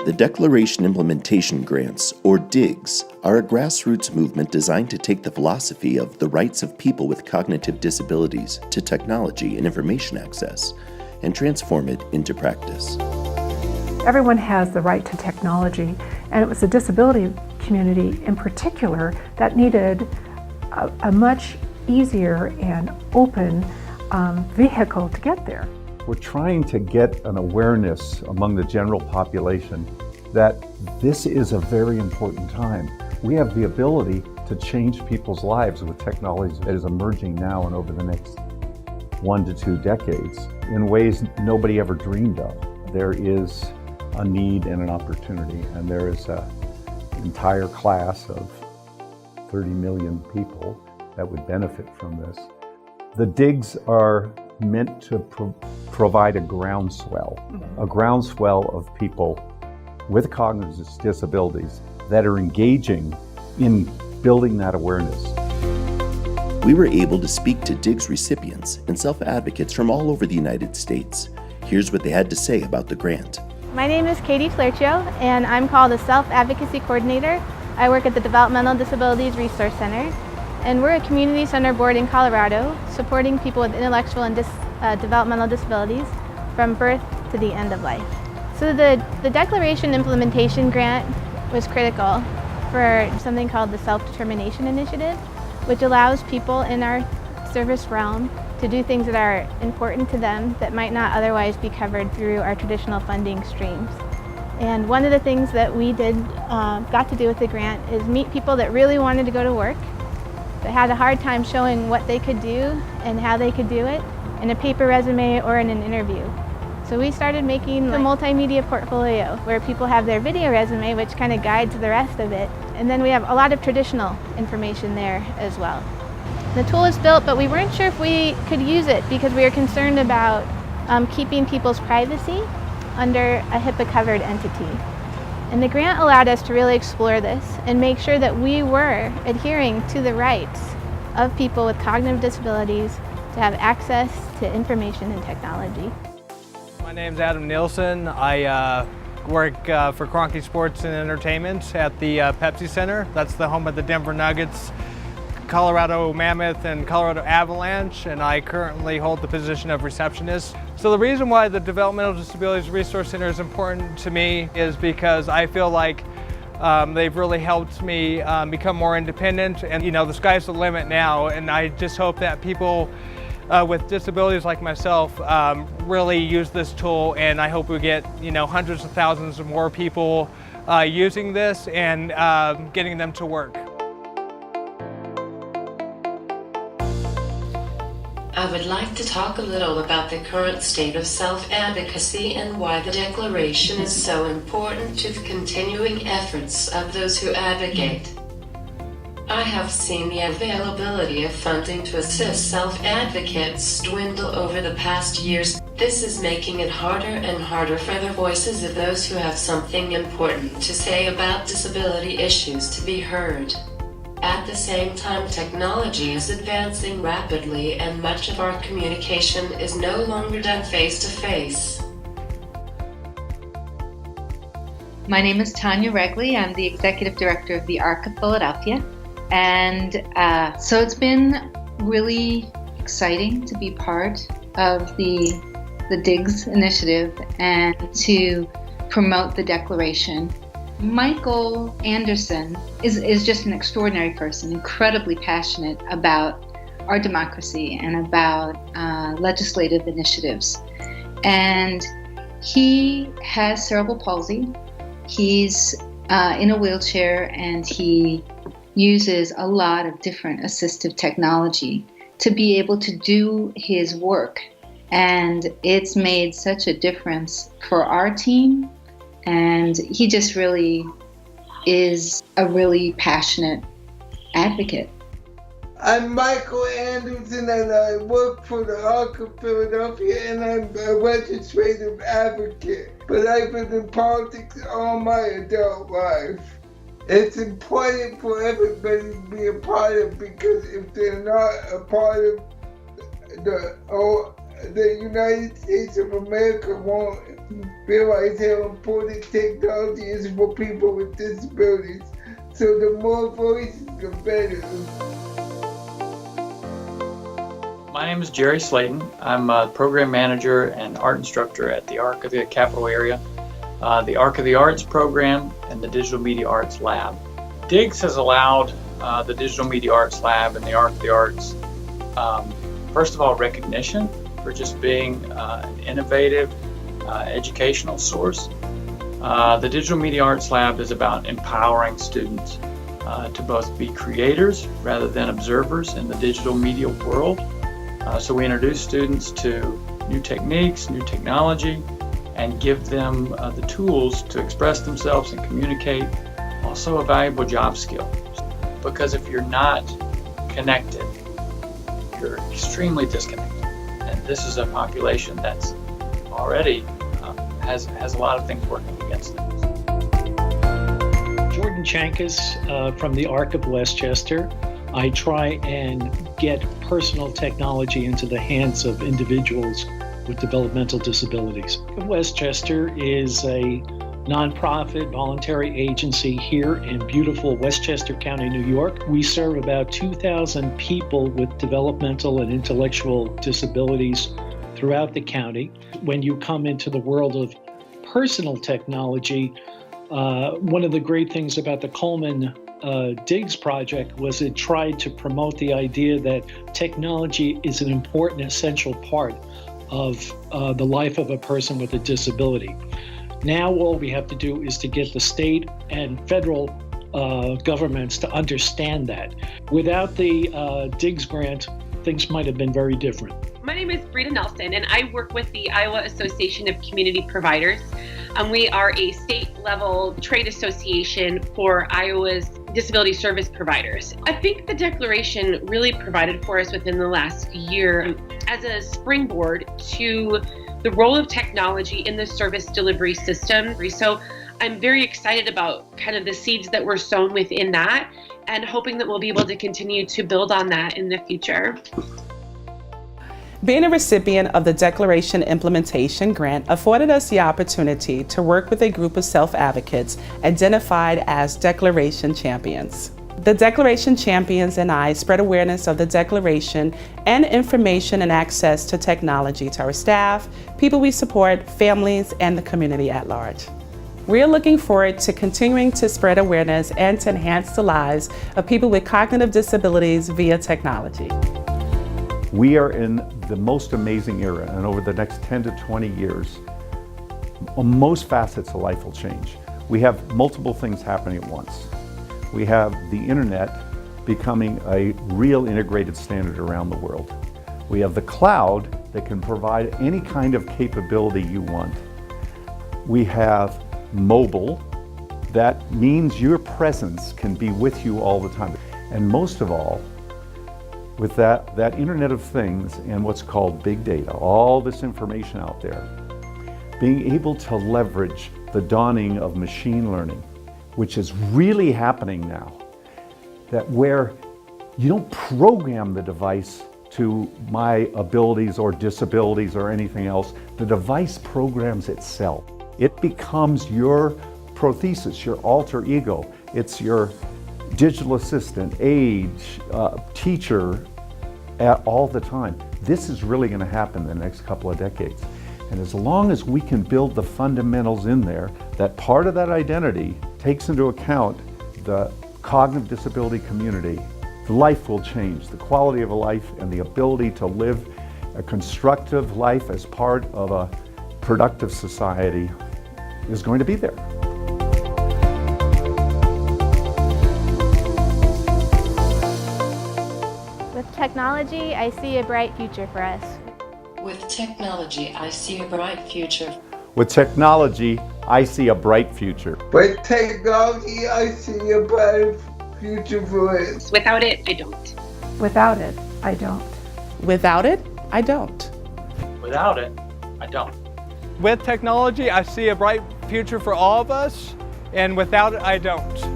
The Declaration Implementation Grants, or DIGS, are a grassroots movement designed to take the philosophy of the rights of people with cognitive disabilities to technology and information access and transform it into practice. Everyone has the right to technology, and it was the disability community in particular that needed a much easier and open vehicle to get there. We're trying to get an awareness among the general population that this is a very important time. We have the ability to change people's lives with technology that is emerging now and over the next 1 to 2 decades in ways nobody ever dreamed of. There is a need and an opportunity, and there is an entire class of 30 million people that would benefit from this. The DIGS are meant to provide a groundswell of people with cognitive disabilities that are engaging in building that awareness. We were able to speak to DIGS recipients and self-advocates from all over the United States. Here's what they had to say about the grant. My name is Katie Flercio, and I'm called a Self-Advocacy Coordinator. I work at the Developmental Disabilities Resource Center, and we're a community center board in Colorado supporting people with intellectual and developmental disabilities from birth to the end of life. So the Declaration Implementation Grant was critical for something called the Self-Determination Initiative, which allows people in our service realm to do things that are important to them that might not otherwise be covered through our traditional funding streams. And one of the things that we got to do with the grant is meet people that really wanted to go to work, but had a hard time showing what they could do and how they could do it in a paper resume or in an interview. So we started making a multimedia portfolio where people have their video resume, which kind of guides the rest of it. And then we have a lot of traditional information there as well. The tool is built, but we weren't sure if we could use it because we were concerned about keeping people's privacy under a HIPAA-covered entity. And the grant allowed us to really explore this and make sure that we were adhering to the rights of people with cognitive disabilities to have access to information and technology. My name's Adam Nielsen. I work for Kroenke Sports and Entertainment at the Pepsi Center. That's the home of the Denver Nuggets, Colorado Mammoth, and Colorado Avalanche, and I currently hold the position of receptionist. So the reason why the Developmental Disabilities Resource Center is important to me is because I feel like they've really helped me become more independent, and the sky's the limit now, and I just hope that people with disabilities like myself really use this tool, and I hope we get hundreds of thousands of more people using this and getting them to work. I would like to talk a little about the current state of self-advocacy and why the Declaration is so important to the continuing efforts of those who advocate. I have seen the availability of funding to assist self-advocates dwindle over the past years. This is making it harder and harder for the voices of those who have something important to say about disability issues to be heard. At the same time, technology is advancing rapidly and much of our communication is no longer done face-to-face. My name is Tanya Regley. I'm the Executive Director of the ARC of Philadelphia. And so it's been really exciting to be part of the DIGS initiative and to promote the Declaration. Michael Anderson is just an extraordinary person, incredibly passionate about our democracy and about legislative initiatives. And he has cerebral palsy. He's in a wheelchair, and he uses a lot of different assistive technology to be able to do his work. And it's made such a difference for our team. And he just really is a really passionate advocate. I'm Michael Anderson, and I work for the ARC of Philadelphia, and I'm a legislative advocate. But I've been in politics all my adult life. It's important for everybody to be a part of, because if they're not a part of the the United States of America won't realize how important technology is for people with disabilities. So the more voices, the better. My name is Jerry Slayton. I'm a program manager and art instructor at the ARC of the Capital Area, the ARC of the Arts program, and the Digital Media Arts Lab. DIGS has allowed the Digital Media Arts Lab and the ARC of the Arts, first of all, recognition for just being an innovative educational source. The Digital Media Arts Lab is about empowering students to both be creators rather than observers in the digital media world. So we introduce students to new techniques, new technology, and give them the tools to express themselves and communicate, also a valuable job skill. Because if you're not connected, you're extremely disconnected. And this is a population that's already has a lot of things working against them. Jordan Chankas from the ARC of Westchester. I try and get personal technology into the hands of individuals with developmental disabilities. Westchester is a nonprofit voluntary agency here in beautiful Westchester County, New York. We serve about 2,000 people with developmental and intellectual disabilities throughout the county. When you come into the world of personal technology, one of the great things about the Coleman DIGS project was it tried to promote the idea that technology is an important, essential part of the life of a person with a disability. Now all we have to do is to get the state and federal governments to understand that. Without the DIGS grant, things might have been very different. My name is Brita Nelson, and I work with the Iowa Association of Community Providers. We are a state-level trade association for Iowa's disability service providers. I think the declaration really provided for us within the last year as a springboard to the role of technology in the service delivery system. So I'm very excited about kind of the seeds that were sown within that and hoping that we'll be able to continue to build on that in the future. Being a recipient of the Declaration Implementation Grant afforded us the opportunity to work with a group of self-advocates identified as Declaration Champions. The Declaration Champions and I spread awareness of the Declaration and information and access to technology to our staff, people we support, families, and the community at large. We're looking forward to continuing to spread awareness and to enhance the lives of people with cognitive disabilities via technology. We are in the most amazing era, and over the next 10 to 20 years, most facets of life will change. We have multiple things happening at once. We have the internet becoming a real integrated standard around the world. We have the cloud that can provide any kind of capability you want. We have mobile, that means your presence can be with you all the time. And most of all, with that Internet of Things and what's called big data, all this information out there, being able to leverage the dawning of machine learning, which is really happening now, that where you don't program the device to my abilities or disabilities or anything else, the device programs itself. It becomes your prothesis, your alter ego. It's your digital assistant, aide, teacher, all the time. This is really going to happen in the next couple of decades. And as long as we can build the fundamentals in there, that part of that identity takes into account the cognitive disability community, life will change. The quality of a life and the ability to live a constructive life as part of a productive society is going to be there. With technology, I see a bright future for us. With technology, I see a bright future. With technology, I see a bright future. With technology, I see a bright future for us. Without it, I don't. Without it, I don't. Without it, I don't. Without it, I don't. With technology, I see a bright future for all of us, and without it, I don't.